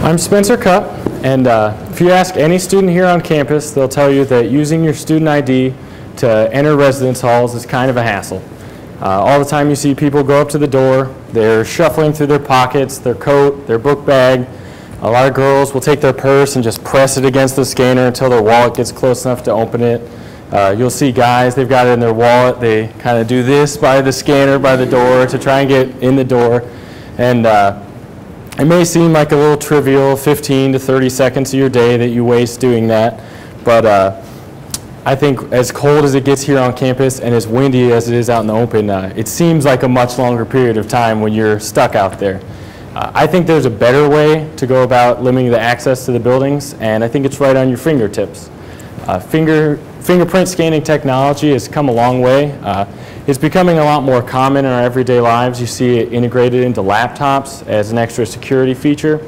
I'm Spencer Cupp, and if you ask any student here on campus, they'll tell you that using your student ID to enter residence halls is kind of a hassle. All the time you see people go up to the door, they're shuffling through their pockets, their coat, their book bag. A lot of girls will take their purse and just press it against the scanner until their wallet gets close enough to open it. You'll see guys, they've got it in their wallet, they kind of do this by the scanner by the door to try and get in the door. And it may seem like a little trivial, 15 to 30 seconds of your day that you waste doing that, but I think as cold as it gets here on campus and as windy as it is out in the open, it seems like a much longer period of time when you're stuck out there. I think there's a better way to go about limiting the access to the buildings, and I think it's right on your fingertips. Fingerprint scanning technology has come a long way. It's becoming a lot more common in our everyday lives. You see it integrated into laptops as an extra security feature.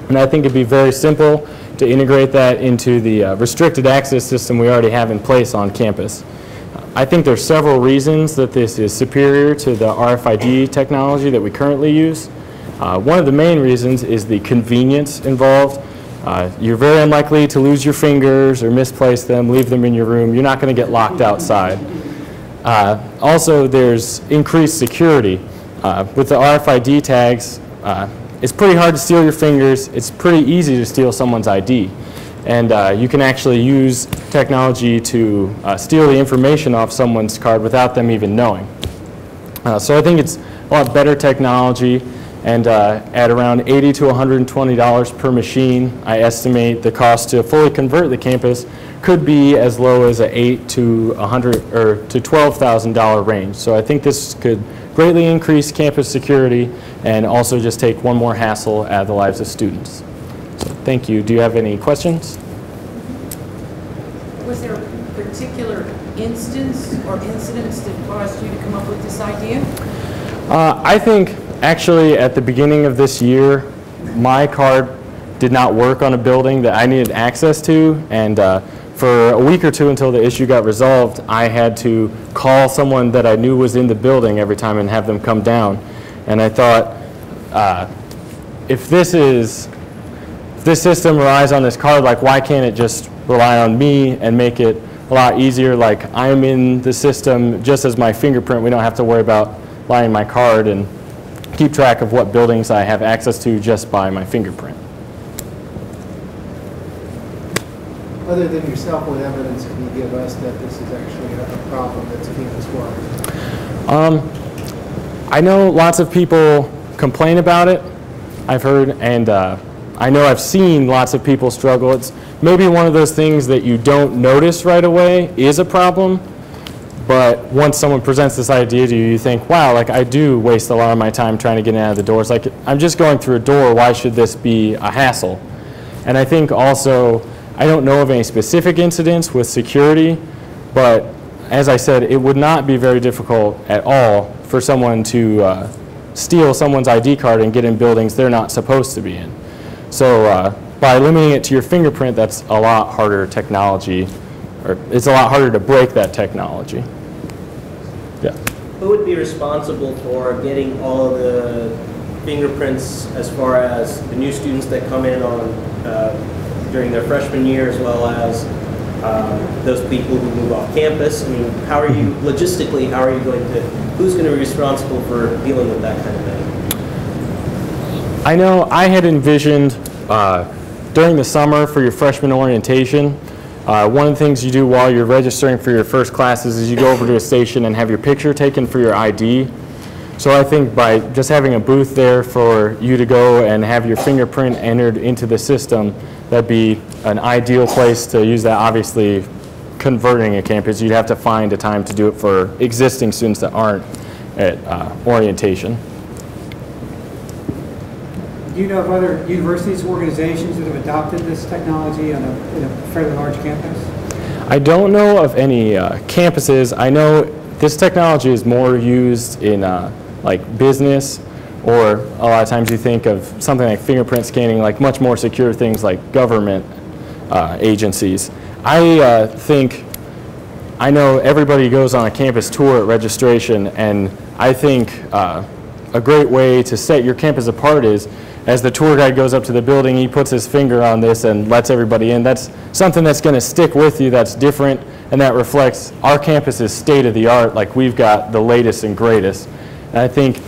And I think it'd be very simple to integrate that into the restricted access system we already have in place on campus. I think there's several reasons that this is superior to the RFID technology that we currently use. One of the main reasons is the convenience involved. You're very unlikely to lose your fingers or misplace them, leave them in your room. You're not going to get locked outside. Also, there's increased security. With the RFID tags, it's pretty hard to steal your fingers. It's pretty easy to steal someone's ID. And you can actually use technology to steal the information off someone's card without them even knowing. So I think it's a lot better technology. And at around $80 to $120 per machine, I estimate the cost to fully convert the campus could be as low as an $8,000 to $12,000 range. So I think this could greatly increase campus security and also just take one more hassle out of the lives of students. So thank you. Do you have any questions? Was there a particular instance or incidents that caused you to come up with this idea? I think actually at the beginning of this year, my card did not work on a building that I needed access to, and for a week or two until the issue got resolved, I had to call someone that I knew was in the building every time and have them come down. And I thought, if this system relies on this card, like why can't it just rely on me and make it a lot easier? Like I'm in the system just as my fingerprint. We don't have to worry about lying my card and keep track of what buildings I have access to just by my fingerprint. Other than yourself, what evidence can you give us that this is actually a problem that's campus-wide? I know lots of people complain about it, I've heard, and I know I've seen lots of people struggle. It's maybe one of those things that you don't notice right away is a problem, but once someone presents this idea to you, you think, wow, like I do waste a lot of my time trying to get in and out of the doors. Like I'm just going through a door, why should this be a hassle? And I think also, I don't know of any specific incidents with security, but as I said, it would not be very difficult at all for someone to steal someone's ID card and get in buildings they're not supposed to be in. So by limiting it to your fingerprint, that's a lot harder technology, or it's a lot harder to break that technology. Yeah. Who would be responsible for getting all of the fingerprints as far as the new students that come in on during their freshman year, as well as those people who move off campus? I mean, how are you, logistically, how are you going to, who's going to be responsible for dealing with that kind of thing? I know I had envisioned during the summer for your freshman orientation, one of the things you do while you're registering for your first classes is you go over to a station and have your picture taken for your ID. So I think by just having a booth there for you to go and have your fingerprint entered into the system, that'd be an ideal place to use that. Obviously, converting a campus, you'd have to find a time to do it for existing students that aren't at orientation. Do you know of other universities, organizations that have adopted this technology in a fairly large campus? I don't know of any campuses. I know this technology is more used in like business, or a lot of times you think of something like fingerprint scanning, like much more secure things like government agencies. I know everybody goes on a campus tour at registration, and I think a great way to set your campus apart is, as the tour guide goes up to the building, he puts his finger on this and lets everybody in. That's something that's going to stick with you, that's different, and that reflects our campus is state of the art, like we've got the latest and greatest. And I think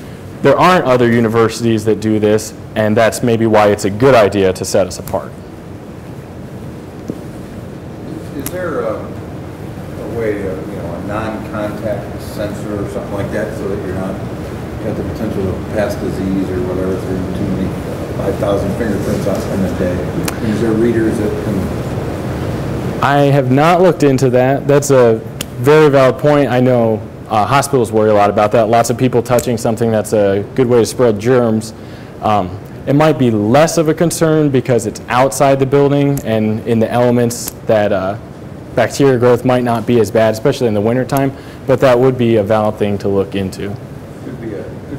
there aren't other universities that do this, and that's maybe why it's a good idea to set us apart. Is there a way, a non-contact sensor or something like that, so that you're not got the potential to pass disease or whatever through too many 5,000 fingerprints in a day? Is there readers that can? I have not looked into that. That's a very valid point. I know hospitals worry a lot about that. Lots of people touching something, that's a good way to spread germs. It might be less of a concern because it's outside the building and in the elements that bacteria growth might not be as bad, especially in the wintertime, but that would be a valid thing to look into. Could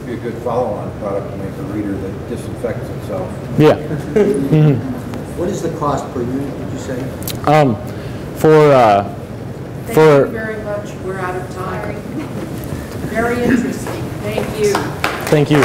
be a good follow-on product to make a reader that disinfects itself. Yeah. What is the cost per unit, would you say? Thank you very much. We're out of time. Very interesting. Thank you. Thank you.